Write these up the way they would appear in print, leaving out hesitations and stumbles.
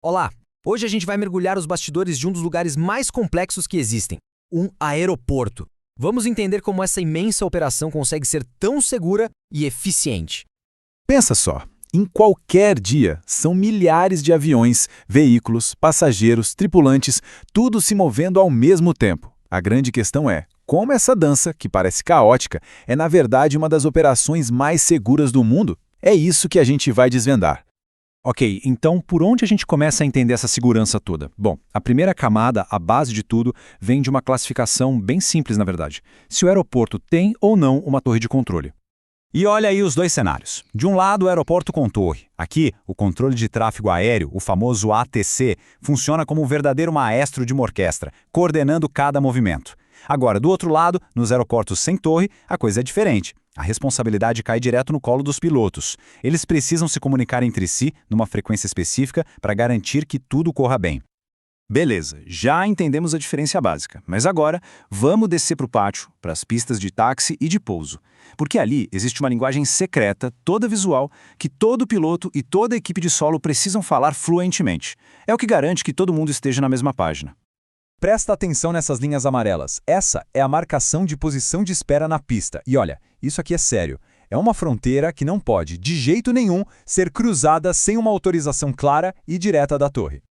Olá! Hoje a gente vai mergulhar os bastidores de um dos lugares mais complexos que existem, um aeroporto. Vamos entender como essa imensa operação consegue ser tão segura e eficiente. Pensa só, em qualquer dia, são milhares de aviões, veículos, passageiros, tripulantes, tudo se movendo ao mesmo tempo. A grande questão é, como essa dança, que parece caótica, é na verdade uma das operações mais seguras do mundo? É isso que a gente vai desvendar. Ok, então por onde a gente começa a entender essa segurança toda? Bom, a primeira camada, a base de tudo, vem de uma classificação bem simples, na verdade. Se o aeroporto tem ou não uma torre de controle. E olha aí os dois cenários. De um lado, o aeroporto com torre. Aqui, o controle de tráfego aéreo, o famoso ATC, funciona como um verdadeiro maestro de uma orquestra, coordenando cada movimento. Agora, do outro lado, nos aeroportos sem torre, a coisa é diferente. A responsabilidade cai direto no colo dos pilotos. Eles precisam se comunicar entre si numa frequência específica para garantir que tudo corra bem. Beleza, já entendemos a diferença básica, mas agora vamos descer para o pátio, para as pistas de táxi e de pouso. Porque ali existe uma linguagem secreta, toda visual, que todo piloto e toda a equipe de solo precisam falar fluentemente. É o que garante que todo mundo esteja na mesma página. Presta atenção nessas linhas amarelas. Essa é a marcação de posição de espera na pista. E olha, isso aqui é sério. É uma fronteira que não pode, de jeito nenhum, ser cruzada sem uma autorização clara e direta da torre.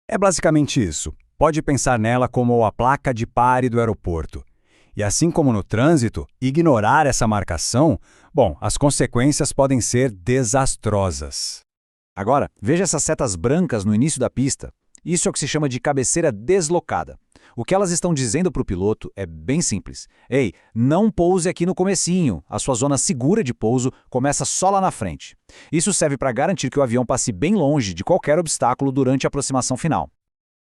É basicamente isso. Pode pensar nela como a placa de pare do aeroporto. E assim como no trânsito, ignorar essa marcação, bom, as consequências podem ser desastrosas. Agora, veja essas setas brancas no início da pista. Isso é o que se chama de cabeceira deslocada. O que elas estão dizendo para o piloto é bem simples. Ei, não pouse aqui no comecinho. A sua zona segura de pouso começa só lá na frente. Isso serve para garantir que o avião passe bem longe de qualquer obstáculo durante a aproximação final.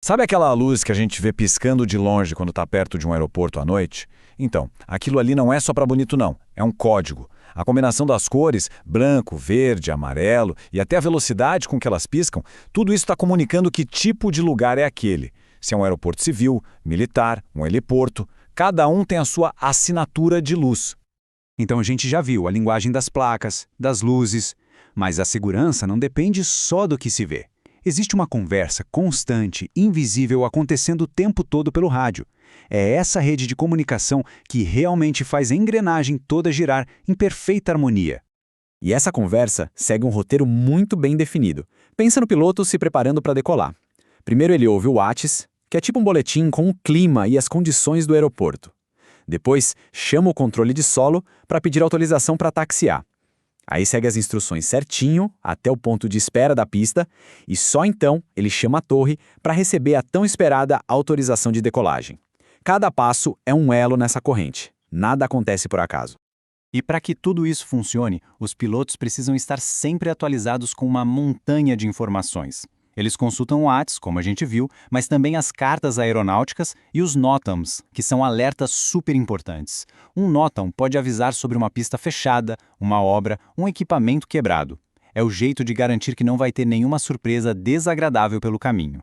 Sabe aquela luz que a gente vê piscando de longe quando está perto de um aeroporto à noite? Então, aquilo ali não é só para bonito não, é um código. A combinação das cores, branco, verde, amarelo e até a velocidade com que elas piscam, tudo isso está comunicando que tipo de lugar é aquele. Se é um aeroporto civil, militar, um heliporto, cada um tem a sua assinatura de luz. Então a gente já viu a linguagem das placas, das luzes, mas a segurança não depende só do que se vê. Existe uma conversa constante, invisível, acontecendo o tempo todo pelo rádio. É essa rede de comunicação que realmente faz a engrenagem toda girar em perfeita harmonia. E essa conversa segue um roteiro muito bem definido. Pensa no piloto se preparando para decolar. Primeiro ele ouve o ATIS, que é tipo um boletim com o clima e as condições do aeroporto. Depois, chama o controle de solo para pedir autorização para taxiar. Aí segue as instruções certinho, até o ponto de espera da pista, e só então ele chama a torre para receber a tão esperada autorização de decolagem. Cada passo é um elo nessa corrente. Nada acontece por acaso. E para que tudo isso funcione, os pilotos precisam estar sempre atualizados com uma montanha de informações. Eles consultam o ATIS, como a gente viu, mas também as cartas aeronáuticas e os NOTAMs, que são alertas super importantes. Um NOTAM pode avisar sobre uma pista fechada, uma obra, um equipamento quebrado. É o jeito de garantir que não vai ter nenhuma surpresa desagradável pelo caminho.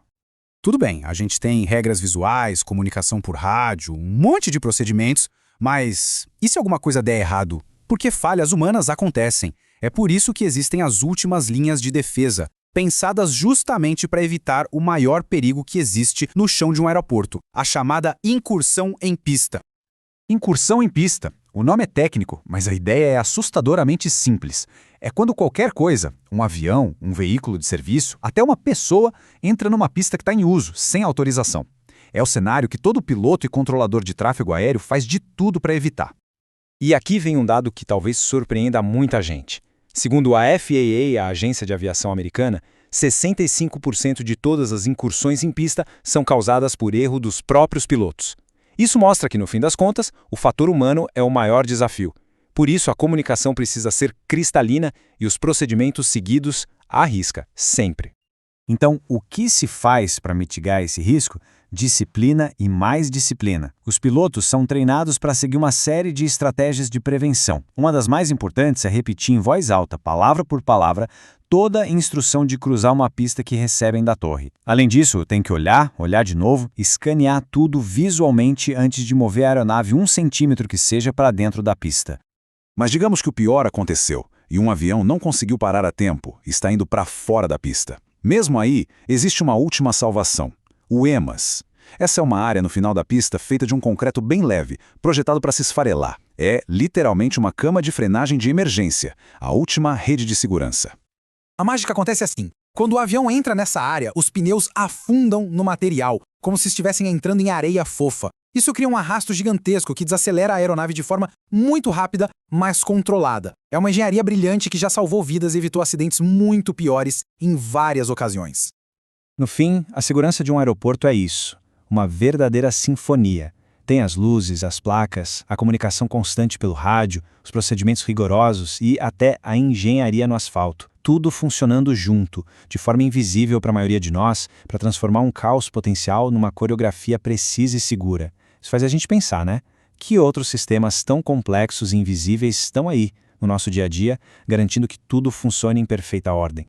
Tudo bem, a gente tem regras visuais, comunicação por rádio, um monte de procedimentos, mas e se alguma coisa der errado? Porque falhas humanas acontecem. É por isso que existem as últimas linhas de defesa, pensadas justamente para evitar o maior perigo que existe no chão de um aeroporto, a chamada incursão em pista. Incursão em pista. O nome é técnico, mas a ideia é assustadoramente simples. É quando qualquer coisa, um avião, um veículo de serviço, até uma pessoa, entra numa pista que está em uso, sem autorização. É o cenário que todo piloto e controlador de tráfego aéreo faz de tudo para evitar. E aqui vem um dado que talvez surpreenda muita gente. Segundo a FAA, a Agência de Aviação Americana, 65% de todas as incursões em pista são causadas por erro dos próprios pilotos. Isso mostra que, no fim das contas, o fator humano é o maior desafio. Por isso, a comunicação precisa ser cristalina e os procedimentos seguidos à risca, sempre. Então, o que se faz para mitigar esse risco? Disciplina e mais disciplina. Os pilotos são treinados para seguir uma série de estratégias de prevenção. Uma das mais importantes é repetir em voz alta, palavra por palavra, toda a instrução de cruzar uma pista que recebem da torre. Além disso, tem que olhar de novo, escanear tudo visualmente antes de mover a aeronave 1 centímetro que seja para dentro da pista. Mas digamos que o pior aconteceu e um avião não conseguiu parar a tempo, está indo para fora da pista. Mesmo aí, existe uma última salvação: o EMAS. Essa é uma área no final da pista feita de um concreto bem leve, projetado para se esfarelar. É, literalmente, uma cama de frenagem de emergência, a última rede de segurança. A mágica acontece assim. Quando o avião entra nessa área, os pneus afundam no material, como se estivessem entrando em areia fofa. Isso cria um arrasto gigantesco que desacelera a aeronave de forma muito rápida, mas controlada. É uma engenharia brilhante que já salvou vidas e evitou acidentes muito piores em várias ocasiões. No fim, a segurança de um aeroporto é isso. Uma verdadeira sinfonia. Tem as luzes, as placas, a comunicação constante pelo rádio, os procedimentos rigorosos e até a engenharia no asfalto. Tudo funcionando junto, de forma invisível para a maioria de nós, para transformar um caos potencial numa coreografia precisa e segura. Isso faz a gente pensar, né? Que outros sistemas tão complexos e invisíveis estão aí, no nosso dia a dia, garantindo que tudo funcione em perfeita ordem?